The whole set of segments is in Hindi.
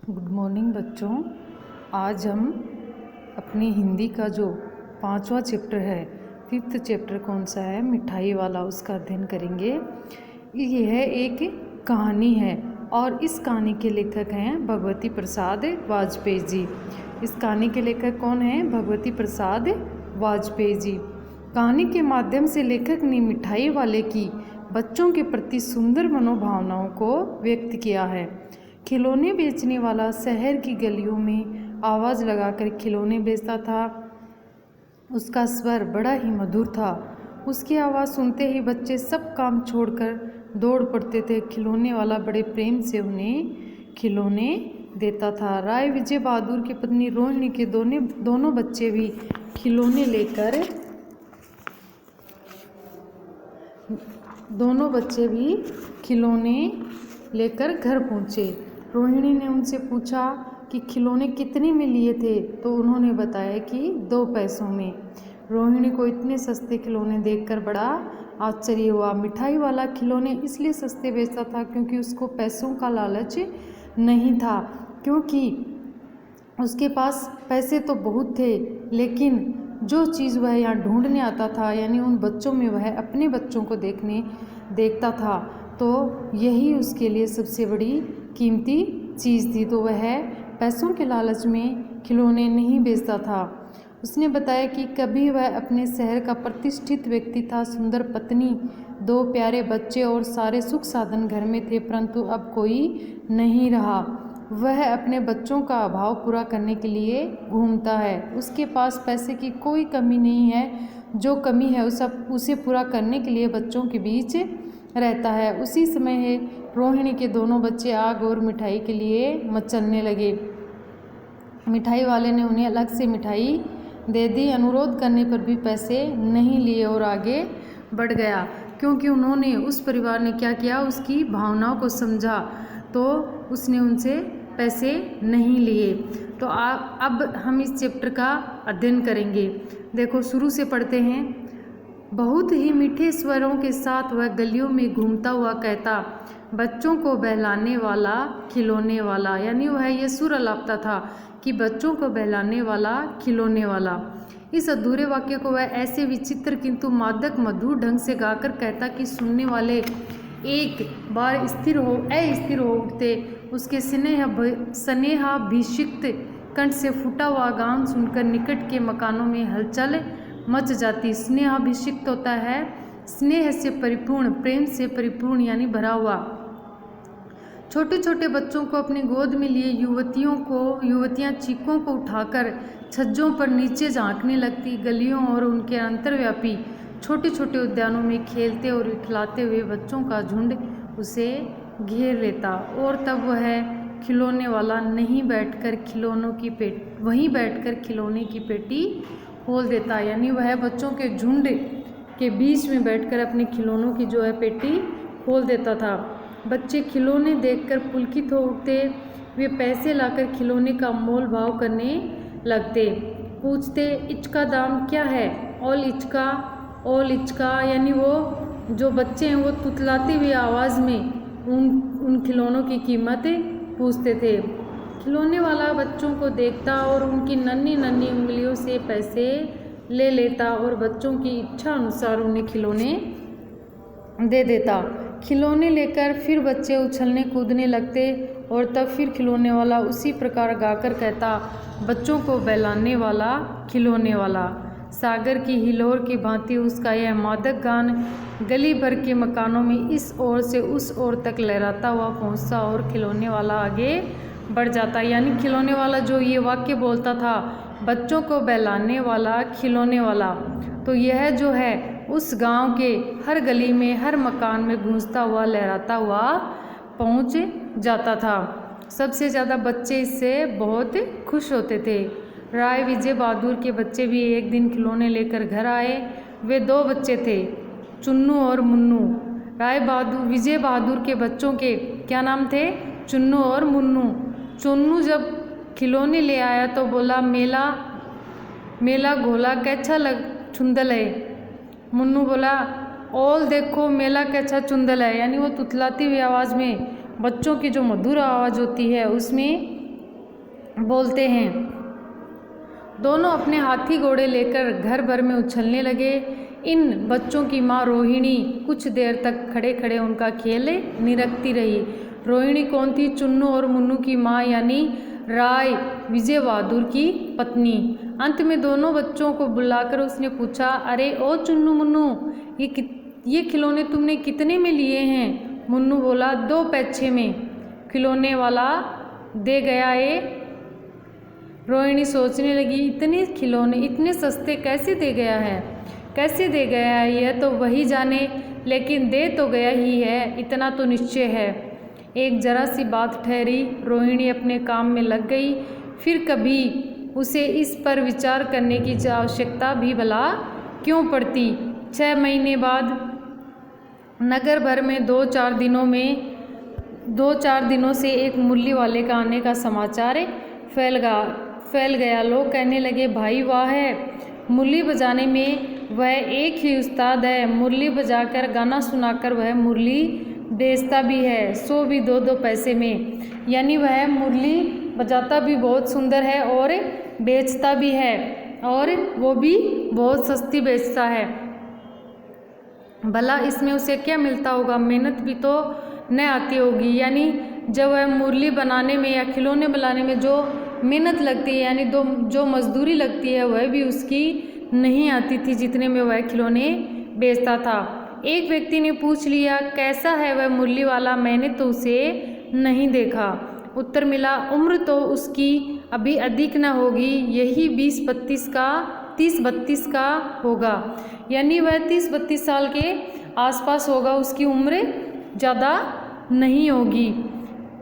गुड मॉर्निंग बच्चों। आज हम अपनी हिंदी का जो 5वां चैप्टर है, 5th चैप्टर कौन सा है, मिठाई वाला, उसका अध्ययन करेंगे। यह एक कहानी है और इस कहानी के लेखक हैं भगवती प्रसाद वाजपेयी जी। इस कहानी के लेखक कौन हैं? भगवती प्रसाद वाजपेयी जी। कहानी के माध्यम से लेखक ने मिठाई वाले की बच्चों के प्रति सुंदर मनोभावनाओं को व्यक्त किया है। खिलौने बेचने वाला शहर की गलियों में आवाज़ लगाकर खिलौने बेचता था। उसका स्वर बड़ा ही मधुर था। उसकी आवाज़ सुनते ही बच्चे सब काम छोड़कर दौड़ पड़ते थे। खिलौने वाला बड़े प्रेम से उन्हें खिलौने देता था। राय विजय बहादुर की पत्नी रोहिणी के दोनों बच्चे भी खिलौने लेकर घर पहुँचे। रोहिणी ने उनसे पूछा कि खिलौने कितने में लिए थे, तो उन्होंने बताया कि 2 पैसों में। रोहिणी को इतने सस्ते खिलौने देखकर बड़ा आश्चर्य हुआ। मिठाई वाला खिलौने इसलिए सस्ते बेचता था क्योंकि उसको पैसों का लालच नहीं था, क्योंकि उसके पास पैसे तो बहुत थे, लेकिन जो चीज़ वह यहाँ ढूंढने आता था, यानी उन बच्चों में वह अपने बच्चों को देखता था, तो यही उसके लिए सबसे बड़ी कीमती चीज़ थी। तो वह पैसों के लालच में खिलौने नहीं बेचता था। उसने बताया कि कभी वह अपने शहर का प्रतिष्ठित व्यक्ति था। सुंदर पत्नी, 2 प्यारे बच्चे और सारे सुख साधन घर में थे, परंतु अब कोई नहीं रहा। वह अपने बच्चों का अभाव पूरा करने के लिए घूमता है। उसके पास पैसे की कोई कमी नहीं है। जो कमी है उसे पूरा करने के लिए बच्चों के बीच रहता है। उसी समय रोहिणी के दोनों बच्चे आग और मिठाई के लिए मचलने लगे। मिठाई वाले ने उन्हें अलग से मिठाई दे दी। अनुरोध करने पर भी पैसे नहीं लिए और आगे बढ़ गया, क्योंकि उन्होंने उस परिवार ने क्या किया, उसकी भावनाओं को समझा, तो उसने उनसे पैसे नहीं लिए। तो अब हम इस चैप्टर का अध्ययन करेंगे। देखो, शुरू से पढ़ते हैं। बहुत ही मीठे स्वरों के साथ वह गलियों में घूमता हुआ कहता, बच्चों को बहलाने वाला खिलौने वाला, यानी वह ये सुर अलापता था कि बच्चों को बहलाने वाला खिलौने वाला। इस अधूरे वाक्य को वह ऐसे विचित्र किंतु मादक मधुर ढंग से गाकर कहता कि सुनने वाले एक बार अस्थिर हो उठते। उसके स्नेहाभिषिक्त कंठ से फूटा हुआ गान सुनकर निकट के मकानों में हलचल मच जाती। स्नेहाभिषिक्त होता है स्नेह से परिपूर्ण, प्रेम से परिपूर्ण, यानी भरा हुआ। छोटे छोटे बच्चों को अपनी गोद में लिए युवतियां चीखों को उठाकर छज्जों पर नीचे झांकने लगती। गलियों और उनके अंतर्व्यापी छोटे छोटे उद्यानों में खेलते और इठलाते हुए बच्चों का झुंड उसे घेर लेता, और तब वह खिलौने वाला वहीं बैठकर खिलौने की पेटी खोल देता, यानी वह बच्चों के झुंड के बीच में बैठकर अपने खिलौनों की जो है पेटी खोल देता था। बच्चे खिलौने देखकर पुलकित हो उठते। वे पैसे लाकर खिलौने का मोल भाव करने लगते। पूछते, इचका दाम क्या है? ऑल इचका, यानी वो जो बच्चे हैं वो तुतलाती हुई आवाज़ में उन खिलौनों की कीमत पूछते थे। खिलौने वाला बच्चों को देखता और उनकी नन्ही नन्ही उंगलियों से पैसे ले लेता और बच्चों की इच्छा अनुसार उन्हें खिलौने दे देता। खिलौने लेकर फिर बच्चे उछलने कूदने लगते, और तब फिर खिलौने वाला उसी प्रकार गाकर कहता, बच्चों को बहलाने वाला खिलौने वाला। सागर की हिलोर की भांति उसका यह मादक गान गली भर के मकानों में इस ओर से उस ओर तक लहराता हुआ पहुँचता और खिलौने वाला आगे बढ़ जाता। यानी खिलौने वाला जो ये वाक्य बोलता था, बच्चों को बहलाने वाला खिलौने वाला, तो यह जो है उस गांव के हर गली में, हर मकान में गूंजता हुआ, लहराता हुआ पहुंच जाता था। सबसे ज़्यादा बच्चे इससे बहुत खुश होते थे। राय विजय बहादुर के बच्चे भी एक दिन खिलौने लेकर घर आए। वे 2 बच्चे थे, चुन्नू और मुन्नू। विजय बहादुर के बच्चों के क्या नाम थे? चुन्नू और मुन्नू। चुन्नू जब खिलौने ले आया तो बोला, मेला घोला कैसा चुंदल है। मुन्नू बोला, ओल देखो मेला कैसा चुंदल है, यानी वो तुतलाती हुई आवाज़ में, बच्चों की जो मधुर आवाज़ होती है उसमें बोलते हैं। दोनों अपने हाथी घोड़े लेकर घर भर में उछलने लगे। इन बच्चों की माँ रोहिणी कुछ देर तक खड़े खड़े उनका खेल निरखती रही। रोहिणी कौन थी? चुन्नू और मुन्नू की माँ, यानी राय विजय बहादुर की पत्नी। अंत में दोनों बच्चों को बुलाकर उसने पूछा, अरे ओ चुन्नू मुन्नू, ये खिलौने तुमने कितने में लिए हैं? मुन्नू बोला, 2 पैसे में खिलौने वाला दे गया है। रोहिणी सोचने लगी, इतने खिलौने इतने सस्ते कैसे दे गया है, कैसे दे गया है, यह तो वही जाने, लेकिन दे तो गया ही है, इतना तो निश्चय है। एक जरा सी बात ठहरी, रोहिणी अपने काम में लग गई। फिर कभी उसे इस पर विचार करने की आवश्यकता भी भला क्यों पड़ती। 6 महीने बाद नगर भर में 2-4 दिनों से एक मुरली वाले का आने का समाचार फैल गया। लोग कहने लगे, भाई वाह है, मुरली बजाने में वह एक ही उस्ताद है। मुरली बजाकर गाना सुनाकर वह मुरली बेचता भी है, सो भी 2-2 पैसे में। यानी वह मुरली बजाता भी बहुत सुंदर है और बेचता भी है, और वो भी बहुत सस्ती बेचता है। भला इसमें उसे क्या मिलता होगा? मेहनत भी तो न आती होगी। यानी जब वह मुरली बनाने में या खिलौने बनाने में जो मेहनत लगती है, यानी जो मजदूरी लगती है, वह भी उसकी नहीं आती थी जितने में वह खिलौने बेचता था। एक व्यक्ति ने पूछ लिया, कैसा है वह मुरली वाला? मैंने तो उसे नहीं देखा। उत्तर मिला, उम्र तो उसकी अभी अधिक न होगी, यही 30-32 का होगा। यानी वह 30-32 साल के आसपास होगा, उसकी उम्र ज़्यादा नहीं होगी।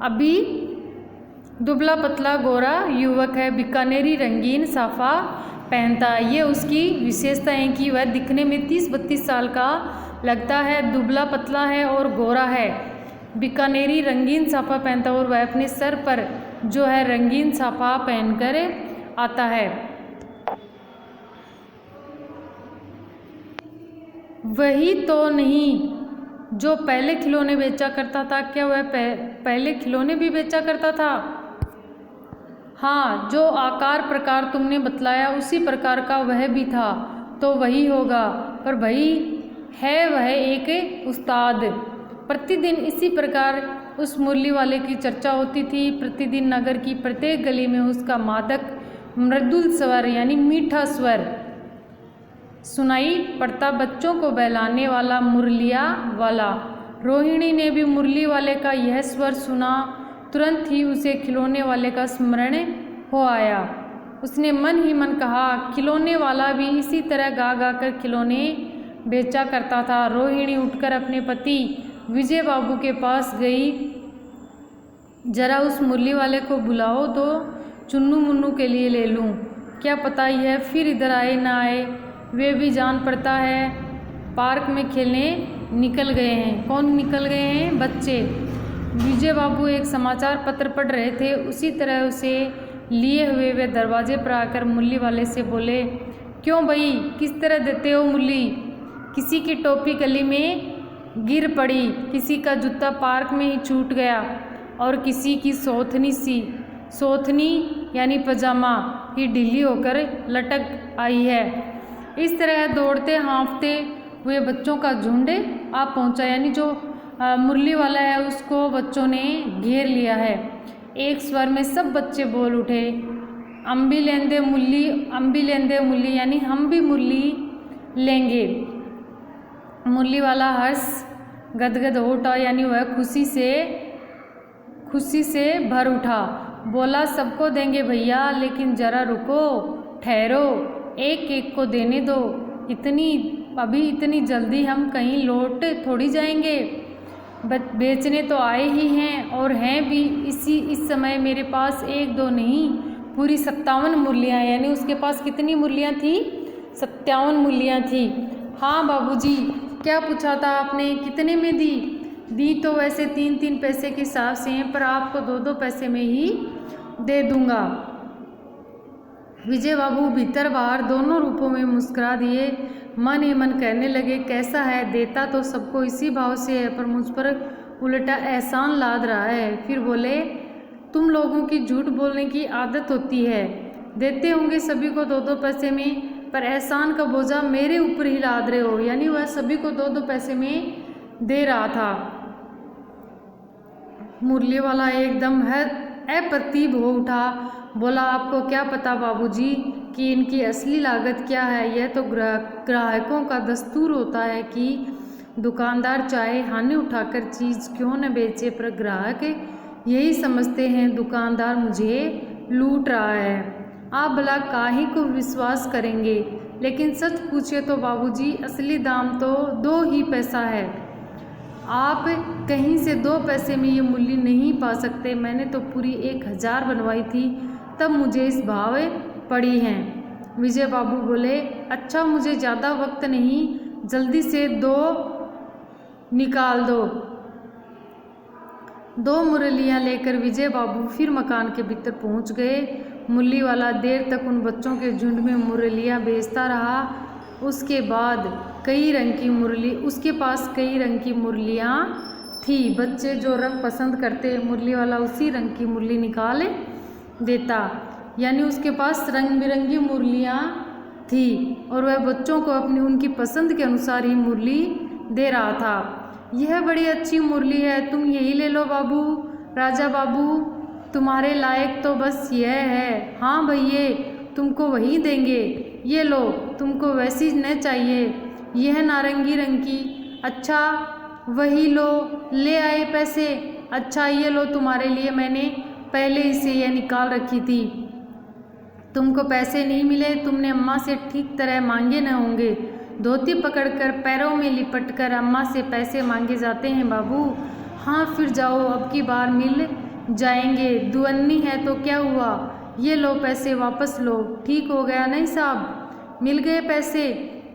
अभी दुबला पतला गोरा युवक है, बीकानेरी रंगीन साफा पहनता है। ये उसकी विशेषता है कि वह दिखने में 30-32 साल का लगता है, दुबला पतला है और गोरा है, बीकानेरी रंगीन साफा पहनता है, और वह अपने सर पर जो है रंगीन साफा पहनकर आता है। वही तो नहीं जो पहले खिलौने बेचा करता था? क्या वह पहले खिलौने भी बेचा करता था? हाँ, जो आकार प्रकार तुमने बतलाया उसी प्रकार का वह भी था, तो वही होगा। पर भाई है वह एक उस्ताद। प्रतिदिन इसी प्रकार उस मुरली वाले की चर्चा होती थी। प्रतिदिन नगर की प्रत्येक गली में उसका मादक मृदुल स्वर, यानी मीठा स्वर सुनाई पड़ता, बच्चों को बहलाने वाला मुरलिया वाला। रोहिणी ने भी मुरली वाले का यह स्वर सुना। तुरंत ही उसे खिलौने वाले का स्मरण हो आया। उसने मन ही मन कहा, खिलौने वाला भी इसी तरह गा गा कर खिलौने बेचा करता था। रोहिणी उठकर अपने पति विजय बाबू के पास गई। जरा उस मुरली वाले को बुलाओ तो चुन्नू मुन्नू के लिए ले लूँ, क्या पता यह फिर इधर आए ना आए। वे भी जान पड़ता है पार्क में खेलने निकल गए हैं। कौन निकल गए हैं? बच्चे। विजय बाबू एक समाचार पत्र पढ़ रहे थे, उसी तरह उसे लिए हुए वे दरवाजे पर आकर मुरली वाले से बोले, क्यों भाई, किस तरह देते हो मुरली? किसी की टोपी गली में गिर पड़ी, किसी का जूता पार्क में ही छूट गया, और किसी की सोथनी यानी पजामा ही ढीली होकर लटक आई है। इस तरह दौड़ते हाँफते हुए बच्चों का झुंड आ पहुंचा। यानी जो मुरली वाला है उसको बच्चों ने घेर लिया है। एक स्वर में सब बच्चे बोल उठे, अम्बी लेंदे मुरली, यानी हम भी मुरली लेंगे। मुरली वाला हर्ष गदगद हो उठा, यानी वह खुशी से भर उठा। बोला, सबको देंगे भैया, लेकिन जरा रुको, ठहरो, एक एक को देने दो। इतनी जल्दी हम कहीं लौट थोड़ी जाएंगे। बेचने तो आए ही हैं, और हैं भी इस समय मेरे पास 1-2 नहीं, पूरी 57 मुरलियाँ। यानी उसके पास कितनी मुरलियाँ थी? 57 मुरलियाँ थी। हाँ बाबूजी, क्या पूछा था आपने? कितने में दी तो वैसे 3-3 पैसे के हिसाब से हैं, पर आपको 2-2 पैसे में ही दे दूंगा। विजय बाबू भीतर बाहर दोनों रूपों में मुस्कुरा दिए। मन ही मन कहने लगे, कैसा है, देता तो सबको इसी भाव से है, पर मुझ पर उल्टा एहसान लाद रहा है। फिर बोले, तुम लोगों की झूठ बोलने की आदत होती है। देते होंगे सभी को 2-2 पैसे में, पर एहसान का बोझा मेरे ऊपर ही लाद रहे हो। यानी वह सभी को 2-2 पैसे में दे रहा था। मुरली वाला एकदम अप्रतिभ हो उठा, बोला आपको क्या पता बाबूजी कि इनकी असली लागत क्या है। यह तो ग्राहकों का दस्तूर होता है कि दुकानदार चाहे हानि उठाकर चीज़ क्यों न बेचे, पर ग्राहक यही समझते हैं दुकानदार मुझे लूट रहा है। आप भला काहे को विश्वास करेंगे, लेकिन सच पूछे तो बाबूजी असली दाम तो 2 ही पैसा है। आप कहीं से 2 पैसे में ये मूल्य नहीं पा सकते। मैंने तो पूरी 1000 बनवाई थी, तब मुझे इस भाव पड़ी हैं। विजय बाबू बोले, अच्छा मुझे ज़्यादा वक्त नहीं, जल्दी से 2 निकाल दो। 2 मुरलियाँ लेकर विजय बाबू फिर मकान के भीतर पहुंच गए। मुरली वाला देर तक उन बच्चों के झुंड में मुरलियाँ बेचता रहा। उसके बाद उसके पास कई रंग की मुरलियाँ थी। बच्चे जो रंग पसंद करते, मुरली वाला उसी रंग की मुरली निकाल देता। यानी उसके पास रंग बिरंगी मुरलियाँ थी और वह बच्चों को उनकी पसंद के अनुसार ही मुरली दे रहा था। यह बड़ी अच्छी मुरली है, तुम यही ले लो बाबू। राजा बाबू तुम्हारे लायक तो बस यह है। हाँ भैये, तुमको वही देंगे। ये लो, तुमको वैसी न चाहिए, यह नारंगी रंग की। अच्छा वही लो, ले आए पैसे। अच्छा ये लो, तुम्हारे लिए मैंने पहले ही से यह निकाल रखी थी। तुमको पैसे नहीं मिले, तुमने अम्मा से ठीक तरह मांगे न होंगे। धोती पकड़कर पैरों में लिपटकर अम्मा से पैसे मांगे जाते हैं बाबू। हाँ फिर जाओ, अब की बार मिल जाएंगे। दुअन्नी है तो क्या हुआ, ये लो पैसे वापस लो। ठीक हो गया नहीं साहब, मिल गए पैसे।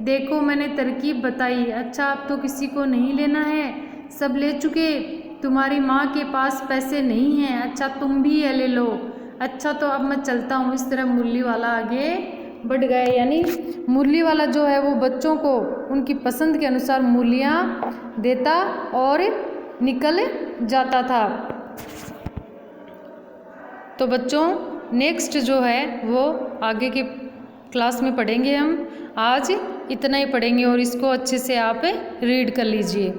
देखो मैंने तरकीब बताई। अच्छा अब तो किसी को नहीं लेना है, सब ले चुके। तुम्हारी माँ के पास पैसे नहीं हैं। अच्छा तुम भी ये ले लो। अच्छा तो अब मैं चलता हूँ। इस तरह मुरली वाला आगे बढ़ गए। यानी मुरली वाला जो है वो बच्चों को उनकी पसंद के अनुसार मुरलियाँ देता और निकल जाता था। तो बच्चों नेक्स्ट जो है वो आगे के क्लास में पढ़ेंगे हम। आज इतना ही पढ़ेंगे और इसको अच्छे से आप रीड कर लीजिए।